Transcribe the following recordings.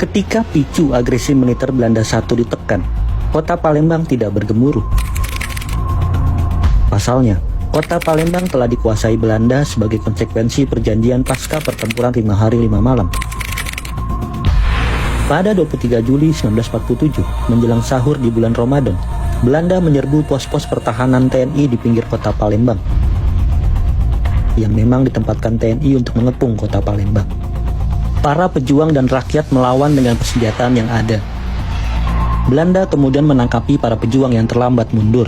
Ketika picu agresi militer Belanda I ditekan, kota Palembang tidak bergemuruh. Pasalnya, kota Palembang telah dikuasai Belanda sebagai konsekuensi perjanjian pasca pertempuran 5 hari 5 malam. Pada 23 Juli 1947, menjelang sahur di bulan Ramadan, Belanda menyerbu pos-pos pertahanan TNI di pinggir kota Palembang, yang memang ditempatkan TNI untuk mengepung kota Palembang. Para pejuang dan rakyat melawan dengan persenjataan yang ada. Belanda kemudian menangkapi para pejuang yang terlambat mundur.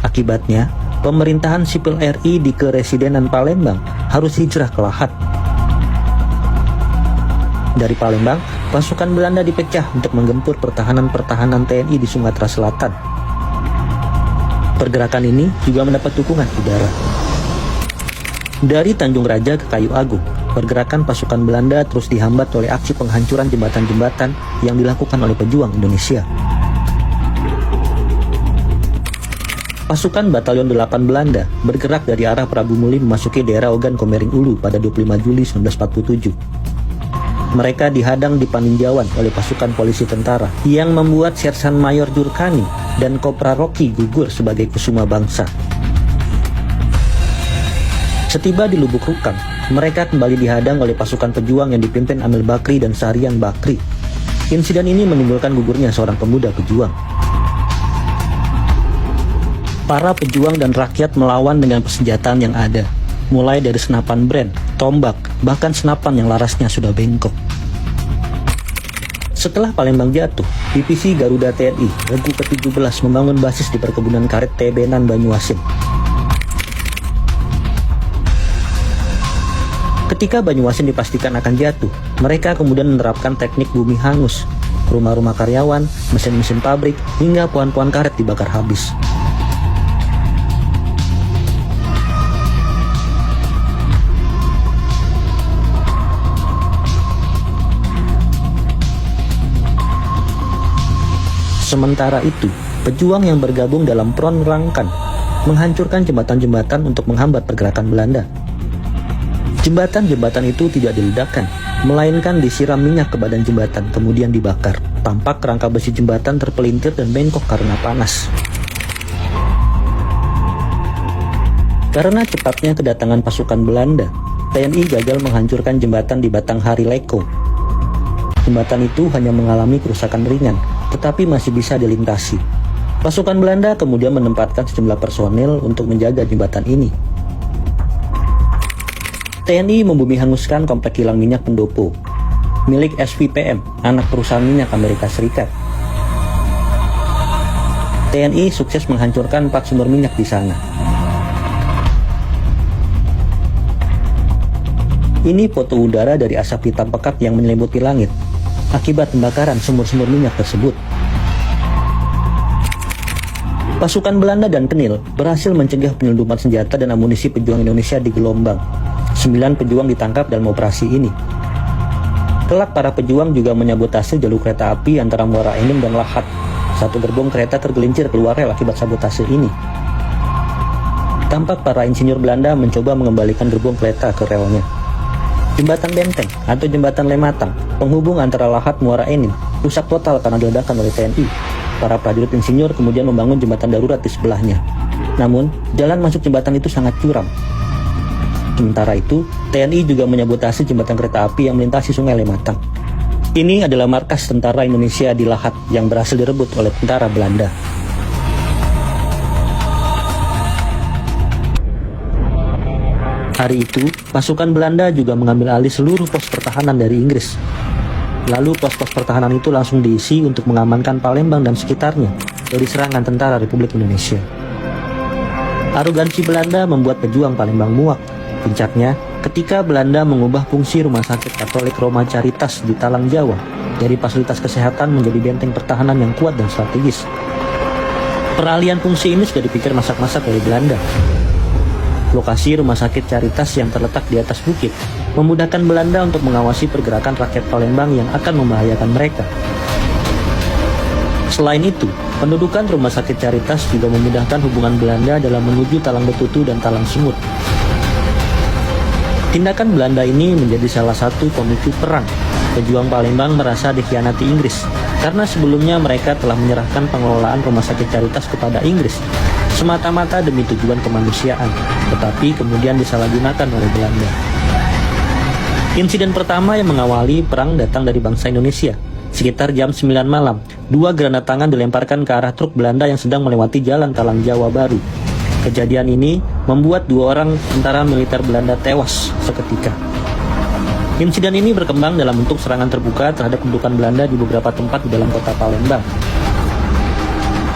Akibatnya, pemerintahan sipil RI di Keresidenan Palembang harus hijrah ke Lahat. Dari Palembang, pasukan Belanda dipecah untuk menggempur pertahanan-pertahanan TNI di Sumatera Selatan. Pergerakan ini juga mendapat dukungan udara. Dari Tanjung Raja ke Kayu Agung, pergerakan pasukan Belanda terus dihambat oleh aksi penghancuran jembatan-jembatan yang dilakukan oleh pejuang Indonesia. Pasukan Batalion 8 Belanda bergerak dari arah Prabu Muli memasuki daerah Ogan Komering Ulu pada 25 Juli 1947. Mereka dihadang di Paninjauan oleh pasukan polisi tentara yang membuat Sersan Mayor Jurkani dan Kopra Rocky gugur sebagai kusuma bangsa. Setiba di Lubuk Rukang, mereka kembali dihadang oleh pasukan pejuang yang dipimpin Amil Bakri dan Sarian Bakri. Insiden ini menimbulkan gugurnya seorang pemuda pejuang. Para pejuang dan rakyat melawan dengan persenjataan yang ada, mulai dari senapan brand, tombak, bahkan senapan yang larasnya sudah bengkok. Setelah Palembang jatuh, Divisi Garuda TNI Regu ke-17 membangun basis di perkebunan karet Tebenan Banyuasin. Ketika Banyuasin dipastikan akan jatuh, mereka kemudian menerapkan teknik bumi hangus. Rumah-rumah karyawan, mesin-mesin pabrik, hingga pohon-pohon karet dibakar habis. Sementara itu, pejuang yang bergabung dalam Front Rangkan menghancurkan jembatan-jembatan untuk menghambat pergerakan Belanda. Jembatan-jembatan itu tidak diledakkan, melainkan disiram minyak ke badan jembatan kemudian dibakar. Tampak rangka besi jembatan terpelintir dan bengkok karena panas. Karena cepatnya kedatangan pasukan Belanda, TNI gagal menghancurkan jembatan di Batanghari Leko. Jembatan itu hanya mengalami kerusakan ringan, tetapi masih bisa dilintasi. Pasukan Belanda kemudian menempatkan sejumlah personel untuk menjaga jembatan ini. TNI membumi hanguskan komplek kilang minyak Pendopo, milik SVPM, anak perusahaan minyak Amerika Serikat. TNI sukses menghancurkan 4 sumber minyak di sana. Ini foto udara dari asap hitam pekat yang menyelimuti langit akibat pembakaran sumur-sumur minyak tersebut. Pasukan Belanda dan Kenil berhasil mencegah penyelundupan senjata dan amunisi pejuang Indonesia di Gelombang. 9 pejuang ditangkap dalam operasi ini. Kelak para pejuang juga menyabotase jalur kereta api antara Muara Enim dan Lahat. 1 gerbong kereta tergelincir keluar rel akibat sabotase ini. Tampak para insinyur Belanda mencoba mengembalikan gerbong kereta ke relnya. Jembatan Benteng atau Jembatan Lematang, penghubung antara Lahat Muara Enim, rusak total karena diledakkan oleh TNI. Para prajurit insinyur kemudian membangun jembatan darurat di sebelahnya. Namun, jalan masuk jembatan itu sangat curam. Sementara itu, TNI juga menyabotase jembatan kereta api yang melintasi Sungai Lematang. Ini adalah markas tentara Indonesia di Lahat yang berhasil direbut oleh tentara Belanda. Hari itu, pasukan Belanda juga mengambil alih seluruh pos pertahanan dari Inggris. Lalu pos-pos pertahanan itu langsung diisi untuk mengamankan Palembang dan sekitarnya dari serangan tentara Republik Indonesia. Arogansi Belanda membuat pejuang Palembang muak. Puncaknya, ketika Belanda mengubah fungsi Rumah Sakit Katolik Roma Caritas di Talang Jawa dari fasilitas kesehatan menjadi benteng pertahanan yang kuat dan strategis. Peralihan fungsi ini sudah dipikir masak-masak oleh Belanda. Lokasi Rumah Sakit Caritas yang terletak di atas bukit memudahkan Belanda untuk mengawasi pergerakan rakyat Palembang yang akan membahayakan mereka. Selain itu, pendudukan Rumah Sakit Caritas juga memudahkan hubungan Belanda dalam menuju Talang Betutu dan Talang Semut. Tindakan Belanda ini menjadi salah satu pemicu perang. Pejuang Palembang merasa dikhianati Inggris karena sebelumnya mereka telah menyerahkan pengelolaan rumah sakit Caritas kepada Inggris semata-mata demi tujuan kemanusiaan, tetapi kemudian disalahgunakan oleh Belanda. Insiden pertama yang mengawali perang datang dari bangsa Indonesia. Sekitar jam 9 malam, 2 granat tangan dilemparkan ke arah truk Belanda yang sedang melewati jalan Talang Jawa Baru. Kejadian ini membuat 2 orang tentara militer Belanda tewas seketika. Insiden ini berkembang dalam bentuk serangan terbuka terhadap kedudukan Belanda di beberapa tempat di dalam kota Palembang.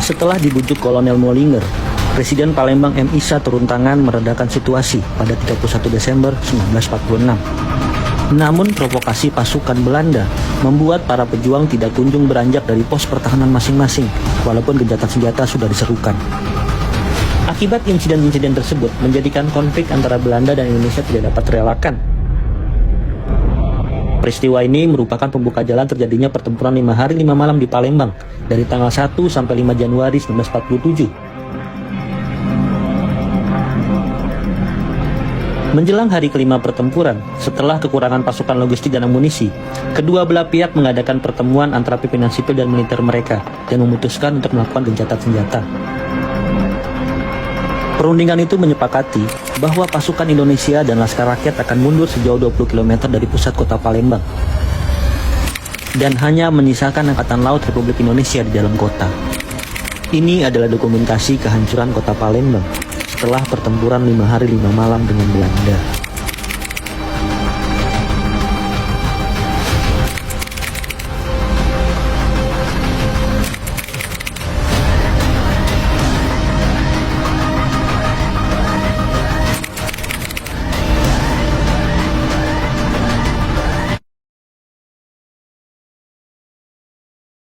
Setelah dibujuk Kolonel Molinger, Presiden Palembang M. Isa turun tangan meredakan situasi pada 31 Desember 1946. Namun provokasi pasukan Belanda membuat para pejuang tidak kunjung beranjak dari pos pertahanan masing-masing, walaupun gencatan senjata sudah diserukan. Akibat insiden-insiden tersebut menjadikan konflik antara Belanda dan Indonesia tidak dapat terelakkan. Peristiwa ini merupakan pembuka jalan terjadinya pertempuran 5 hari 5 malam di Palembang dari tanggal 1 sampai 5 Januari 1947. Menjelang hari kelima pertempuran, setelah kekurangan pasukan logistik dan amunisi, kedua belah pihak mengadakan pertemuan antara pimpinan sipil dan militer mereka dan memutuskan untuk melakukan gencatan senjata. Perundingan itu menyepakati bahwa pasukan Indonesia dan Laskar Rakyat akan mundur sejauh 20 km dari pusat kota Palembang dan hanya menyisakan Angkatan Laut Republik Indonesia di dalam kota. Ini adalah dokumentasi kehancuran kota Palembang setelah pertempuran 5 hari 5 malam dengan Belanda.